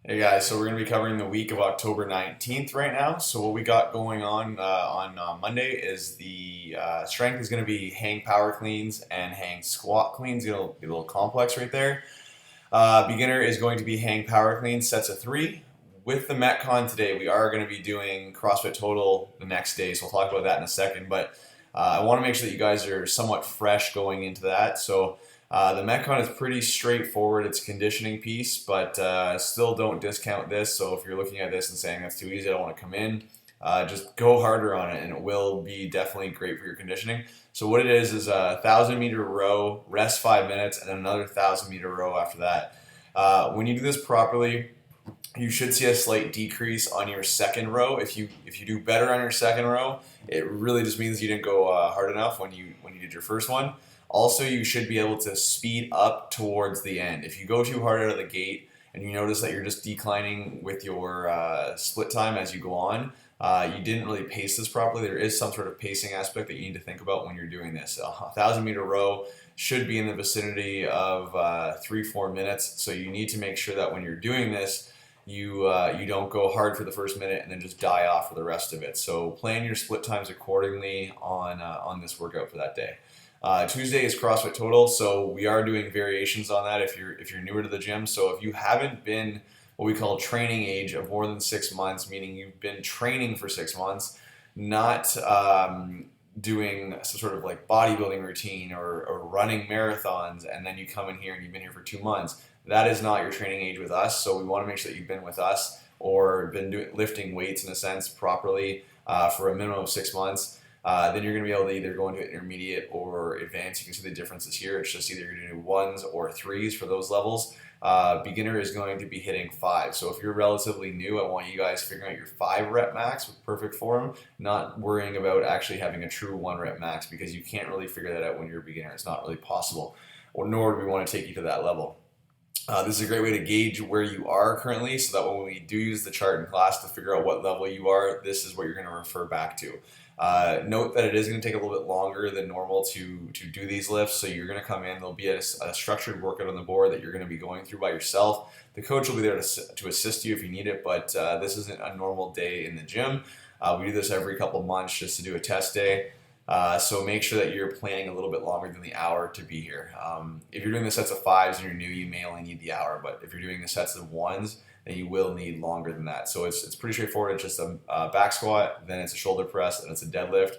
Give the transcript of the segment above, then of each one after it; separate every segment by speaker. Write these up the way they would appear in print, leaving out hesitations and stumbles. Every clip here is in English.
Speaker 1: Hey guys, so we're going to be covering the week of October 19th right now. So what we got going on Monday is the strength is going to be hang power cleans and hang squat cleans. It'll be a little complex right there. Beginner is going to be hang power cleans, sets of three. With the Metcon today, we are going to be doing CrossFit Total the next day, so we'll talk about that in a second. But I want to make sure that you guys are somewhat fresh going into that. So the Metcon is pretty straightforward. It's a conditioning piece, but still don't discount this. So if you're looking at this and saying that's too easy, I don't want to come in, just go harder on it and it will be definitely great for your conditioning. So what it is a 1,000-meter row, rest 5 minutes, and another 1,000-meter row after that. When you do this properly, you should see a slight decrease on your second row. If you do better on your second row, it really just means you didn't go hard enough when you did your first one. Also, you should be able to speed up towards the end. If you go too hard out of the gate and you notice that you're just declining with your split time as you go on, you didn't really pace this properly. There is some sort of pacing aspect that you need to think about when you're doing this. A 1,000-meter row should be in the vicinity of 3-4 minutes. So you need to make sure that when you're doing this, you don't go hard for the first minute and then just die off for the rest of it. So plan your split times accordingly on this workout for that day. Tuesday is CrossFit Total, so we are doing variations on that if you're newer to the gym. So if you haven't been what we call training age of more than 6 months, meaning you've been training for 6 months, not doing some sort of like bodybuilding routine or running marathons, and then you come in here and you've been here for 2 months, that is not your training age with us. So we want to make sure that you've been with us or been lifting weights in a sense properly for a minimum of 6 months. Then you're going to be able to either go into intermediate or advanced. You can see the differences here. It's just either you're going to do 1s or 3s for those levels. Beginner is going to be hitting 5. So if you're relatively new, I want you guys figuring out your 5 rep max with perfect form, not worrying about actually having a true 1 rep max, because you can't really figure that out when you're a beginner. It's not really possible, or nor do we want to take you to that level. This is a great way to gauge where you are currently, so that when we do use the chart in class to figure out what level you are, this is what you're going to refer back to. Note that it is going to take a little bit longer than normal to do these lifts, so you're going to come in, there'll be a structured workout on the board that you're going to be going through by yourself. The coach will be there to assist you if you need it, but this isn't a normal day in the gym. We do this every couple months just to do a test day. So make sure that you're planning a little bit longer than the hour to be here. If you're doing the sets of 5s and you're new, you may only need the hour, but if you're doing the sets of 1s, then you will need longer than that. So it's pretty straightforward. It's just a back squat, then it's a shoulder press, and it's a deadlift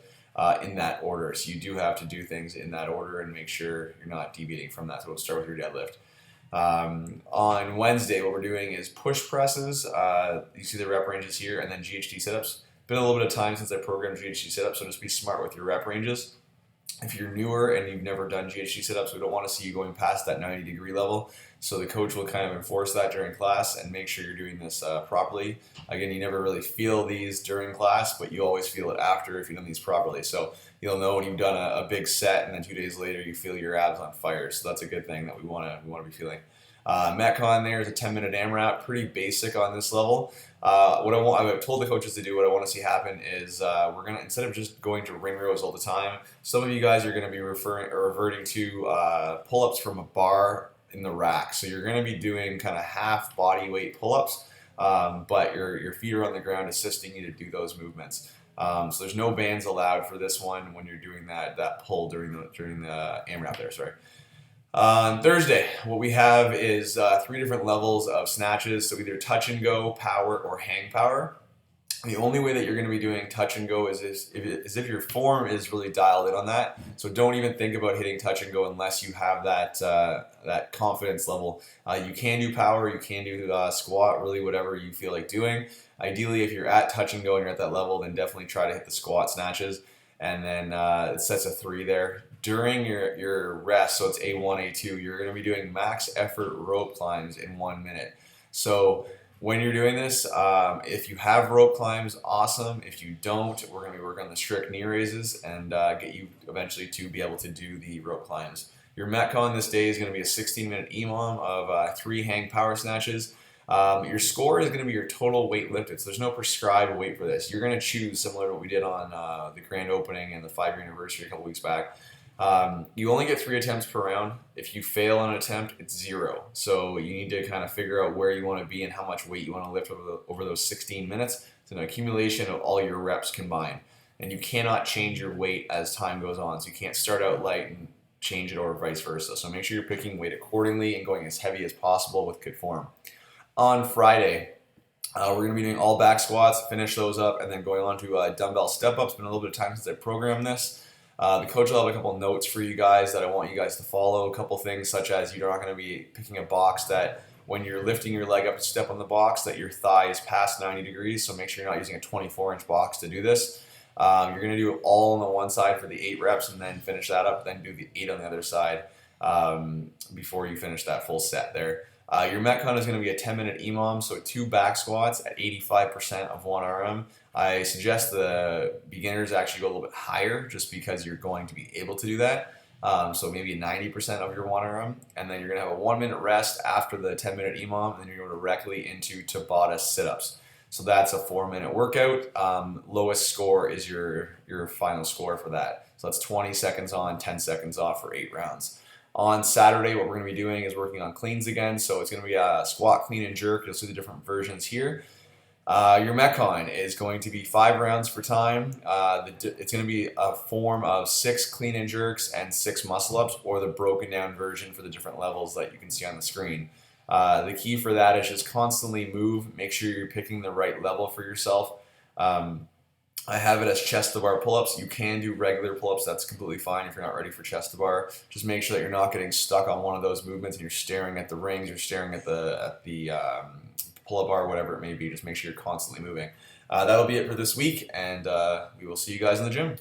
Speaker 1: in that order. So you do have to do things in that order and make sure you're not deviating from that. So we'll start with your deadlift. On Wednesday, what we're doing is push presses. You see the rep ranges here, and then GHD sit-ups. Been a little bit of time since I programmed GHD sit-ups, so just be smart with your rep ranges. If you're newer and you've never done GHD sit-ups, we don't want to see you going past that 90-degree level. So the coach will kind of enforce that during class and make sure you're doing this properly. Again, you never really feel these during class, but you always feel it after if you've done these properly. So you'll know when you've done a big set and then 2 days later you feel your abs on fire. So that's a good thing that we want to be feeling. Metcon there is a 10-minute AMRAP, pretty basic on this level. I've told the coaches to do, what I want to see happen is we're gonna, instead of just going to ring rows all the time, some of you guys are going to be reverting to pull-ups from a bar in the rack. So you're going to be doing kind of half body weight pull-ups, but your feet are on the ground assisting you to do those movements. So there's no bands allowed for this one when you're doing that pull during the AMRAP there. Sorry. On Thursday, what we have is 3 different levels of snatches, so either touch and go, power, or hang power. The only way that you're going to be doing touch and go is if your form is really dialed in on that. So don't even think about hitting touch and go unless you have that confidence level. You can do power, you can do squat, really whatever you feel like doing. Ideally, if you're at touch and go and you're at that level, then definitely try to hit the squat snatches. And then it sets a 3 there. During your rest, so it's A1, A2, you're going to be doing max effort rope climbs in 1 minute. So when you're doing this, if you have rope climbs, awesome. If you don't, we're going to be working on the strict knee raises and get you eventually to be able to do the rope climbs. Your Metcon this day is going to be a 16-minute EMOM of 3 hang power snatches. Your score is going to be your total weight lifted, so there's no prescribed weight for this. You're going to choose, similar to what we did on the grand opening and the 5-year anniversary a couple weeks back. You only get 3 attempts per round. If you fail an attempt, it's 0. So you need to kind of figure out where you want to be and how much weight you want to lift over those 16 minutes. It's an accumulation of all your reps combined. And you cannot change your weight as time goes on. So you can't start out light and change it or vice versa. So make sure you're picking weight accordingly and going as heavy as possible with good form. On Friday, we're going to be doing all back squats, finish those up, and then going on to dumbbell step-ups. It's been a little bit of time since I programmed this. The coach will have a couple notes for you guys that I want you guys to follow. A couple things such as you're not going to be picking a box that when you're lifting your leg up to step on the box that your thigh is past 90 degrees, so make sure you're not using a 24-inch box to do this. You're going to do it all on the one side for the 8 reps and then finish that up, then do the 8 on the other side before you finish that full set there. Your Metcon is going to be a 10-minute EMOM, so 2 back squats at 85% of 1 RM. I suggest the beginners actually go a little bit higher just because you're going to be able to do that. So maybe 90% of your 1 RM, and then you're going to have a 1-minute rest after the 10-minute EMOM, and then you're going directly into Tabata sit-ups. So that's a 4-minute workout. Lowest score is your final score for that. So that's 20 seconds on, 10 seconds off for 8 rounds. On Saturday, what we're going to be doing is working on cleans again. So it's going to be a squat, clean, and jerk. You'll see the different versions here. Your Metcon is going to be 5 rounds for time. It's going to be a form of 6 clean and jerks and 6 muscle ups, or the broken down version for the different levels that you can see on the screen. The key for that is just constantly move. Make sure you're picking the right level for yourself. I have it as chest to bar pull-ups. You can do regular pull-ups. That's completely fine if you're not ready for chest to bar. Just make sure that you're not getting stuck on one of those movements and you're staring at the rings, you're staring at the pull-up bar, whatever it may be. Just make sure you're constantly moving. That'll be it for this week, and we will see you guys in the gym.